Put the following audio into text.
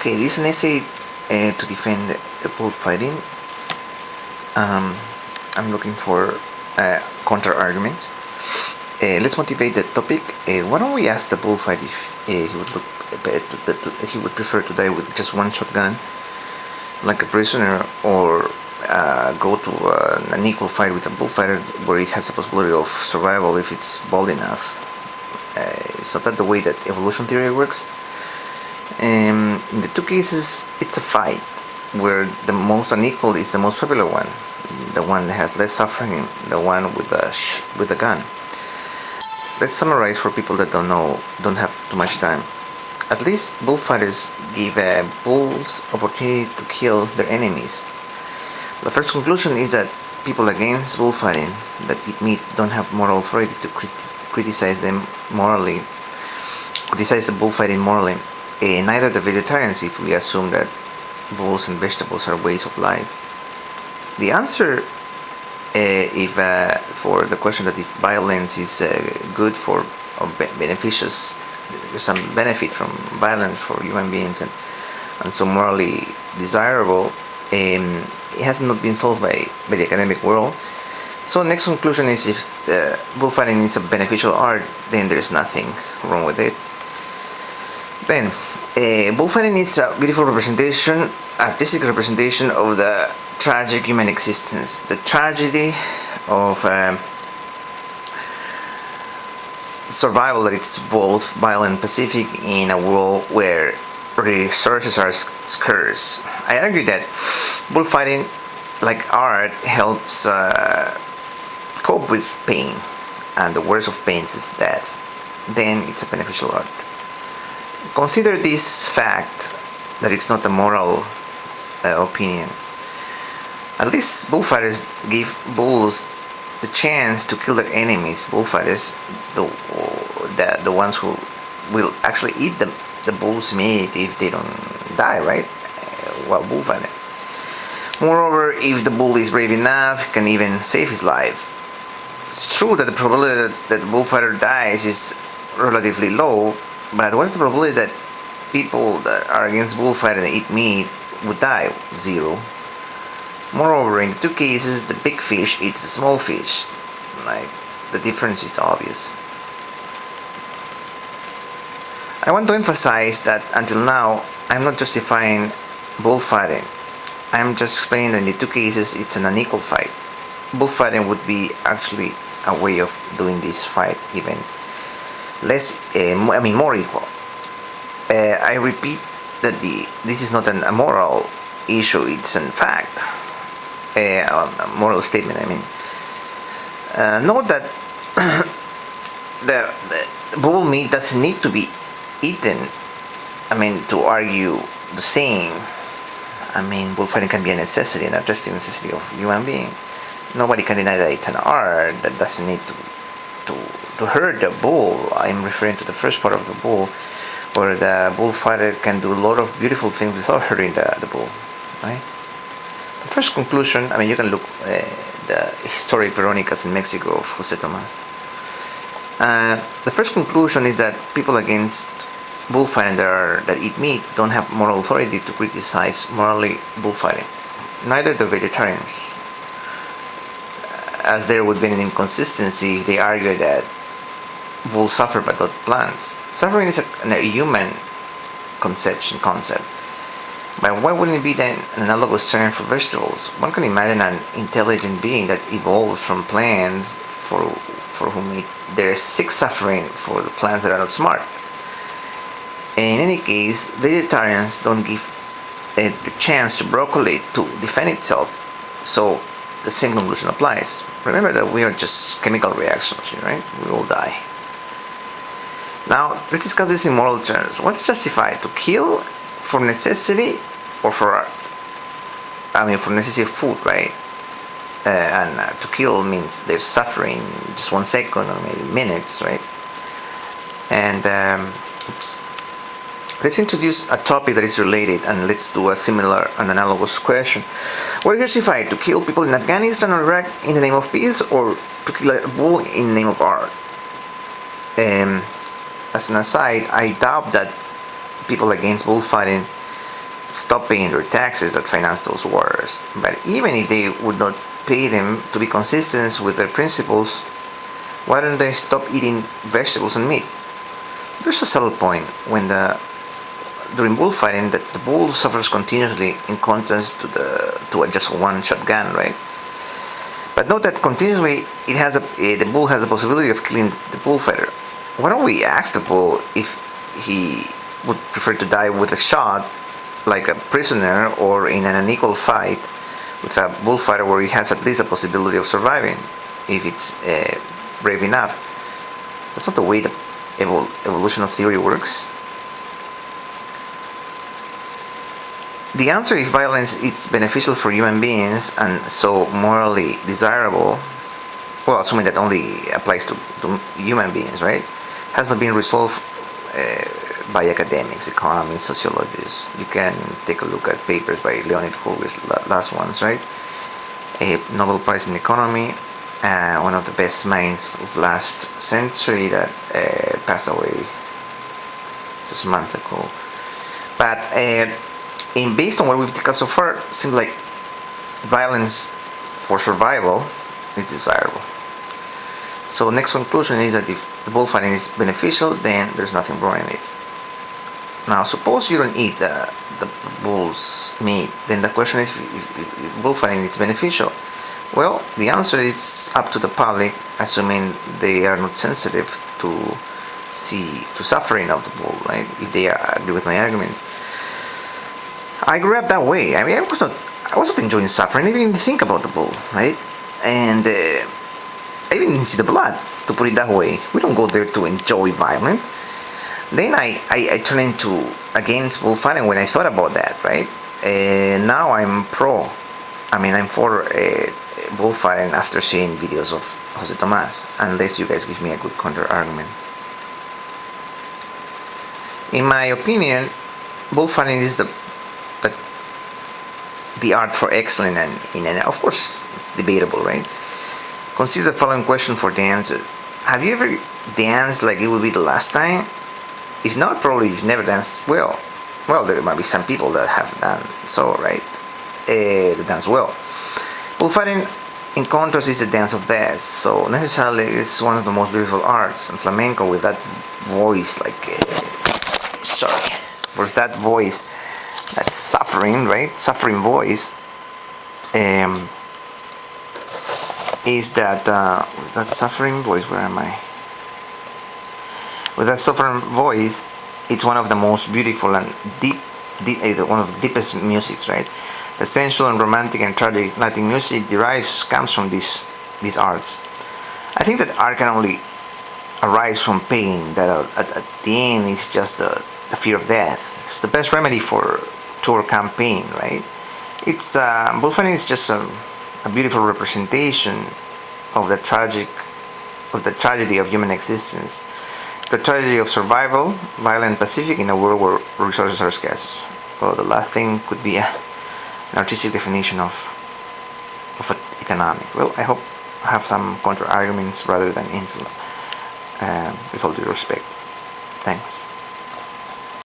Okay, this is an essay to defend bullfighting. I'm looking for counter arguments. Let's motivate the topic. Why don't we ask the bullfight if he would prefer to die with just one shotgun, like a prisoner, or go to an equal fight with a bullfighter where it has a possibility of survival if it's bold enough. So that's the way that evolution theory works. In the two cases, it's a fight where the most unequal is the most popular one, the one that has less suffering, the one with the gun. Let's summarize for people that don't have too much time. At least bullfighters give bulls opportunity to kill their enemies. The first conclusion is that people against bullfighting that eat meat don't have moral authority to criticize the bullfighting morally. Neither the vegetarians, if we assume that bulls and vegetables are ways of life. The answer, if for the question that if violence is good for or beneficious, there's some benefit from violence for human beings and so morally desirable, it has not been solved by the academic world. So the next conclusion is if bullfighting is a beneficial art, then there's nothing wrong with it. Then, bullfighting is a beautiful representation, artistic representation of the tragic human existence, the tragedy of survival that it's both violent and pacific in a world where resources are scarce. I argue that bullfighting, like art, helps cope with pain, and the worst of pains is death. Then it's a beneficial art. Consider this fact that it's not a moral opinion. At least bullfighters give bulls the chance to kill their enemies. Bullfighters, the ones who will actually eat the bull's meat if they don't die, right? While bullfighting. Moreover, if the bull is brave enough, can even save his life. It's true that the probability that the bullfighter dies is relatively low, but what's the probability that people that are against bullfighting and eat meat would die? 0. Moreover, in the two cases, the big fish eats the small fish. Like, the difference is obvious. I want to emphasize that until now, I'm not justifying bullfighting. I'm just explaining that in the two cases, it's an unequal fight. Bullfighting would be actually a way of doing this fight even more equal. I repeat that this is not a moral issue, it's in fact a moral statement. Note that the bull meat doesn't need to be eaten to argue the same. Bullfighting can be a necessity, an artistic necessity of human being. Nobody can deny that it's an art that doesn't need to hurt the bull. I'm referring to the first part of the bull, where the bullfighter can do a lot of beautiful things without hurting the bull, right? The first conclusion, you can look the historic Veronicas in Mexico of Jose Tomas. The first conclusion is that people against bullfighting that eat meat don't have moral authority to criticize morally bullfighting. Neither the vegetarians, as there would be an inconsistency if they argue that bulls suffer but not plants. Suffering is a human concept. But why wouldn't it be then an analogous term for vegetables? One can imagine an intelligent being that evolved from plants for whom there's sick suffering for the plants that are not smart. In any case, vegetarians don't give the chance to broccoli to defend itself, so the same conclusion applies. Remember that we are just chemical reactions here, right? We will die. Now, let's discuss this in moral terms. What's justified? To kill for necessity or for necessity of food, right? To kill means there's suffering, just 1 second or maybe minutes, right? And let's introduce a topic that is related, and let's do a similar and analogous question. What is justified? To kill people in Afghanistan or Iraq in the name of peace, or to kill a bull in the name of art? As an aside, I doubt that people against bullfighting stop paying their taxes that finance those wars. But even if they would not pay them to be consistent with their principles, why don't they stop eating vegetables and meat? There's a subtle point when during bullfighting that the bull suffers continuously in contrast to just one shotgun, right? But note that continuously the bull has the possibility of killing the bullfighter. Why don't we ask the bull if he would prefer to die with a shot, like a prisoner, or in an unequal fight with a bullfighter where he has at least a possibility of surviving, if it's brave enough? That's not the way the evolutional theory works. The answer, if violence is beneficial for human beings and so morally desirable, well, assuming that only applies to human beings, right, has not been resolved by academics, economists, sociologists. You can take a look at papers by Leonid Hurwitz, last ones, right? A Nobel Prize in Economy, one of the best minds of last century that passed away just a month ago. But based on what we've discussed so far, it seems like violence for survival is desirable. So next conclusion is that if the bullfighting is beneficial, then there's nothing wrong in it. Now suppose you don't eat the bull's meat, then the question is if bullfighting is beneficial. Well, the answer is up to the public, assuming they are not sensitive to suffering of the bull, right? If they agree with my argument. I grew up that way. I mean, I was not enjoying suffering. I didn't even think about the bull, right? And I even didn't see the blood, to put it that way. We don't go there to enjoy violence. Then I turned against bullfighting when I thought about that, right? Now I'm pro. I'm for bullfighting after seeing videos of Jose Tomas, unless you guys give me a good counter argument. In my opinion, bullfighting is the art for excellence, and of course it's debatable, right? Consider the following question for the answer. Have you ever danced like it would be the last time? If not, probably you've never danced well. Well, there might be some people that have done so, right? They dance well. Bullfighting, in contrast, is the dance of death, so necessarily it's one of the most beautiful arts. And flamenco, with that voice, with that voice, that suffering, right? Suffering voice, is that suffering voice. Where am I? With that suffering voice, it's one of the most beautiful and deep, one of the deepest musics, right? The sensual and romantic and tragic Latin music comes from these arts. I think that art can only arise from pain. That at the end is just the fear of death. It's the best remedy to overcome pain, right? It's bullfighting is just a beautiful representation of the tragedy of human existence, the tragedy of survival, violent, Pacific, in a world where resources are scarce. Well, the last thing could be an artistic definition of economic. Well, I hope I have some counter arguments rather than insults. With all due respect, thanks.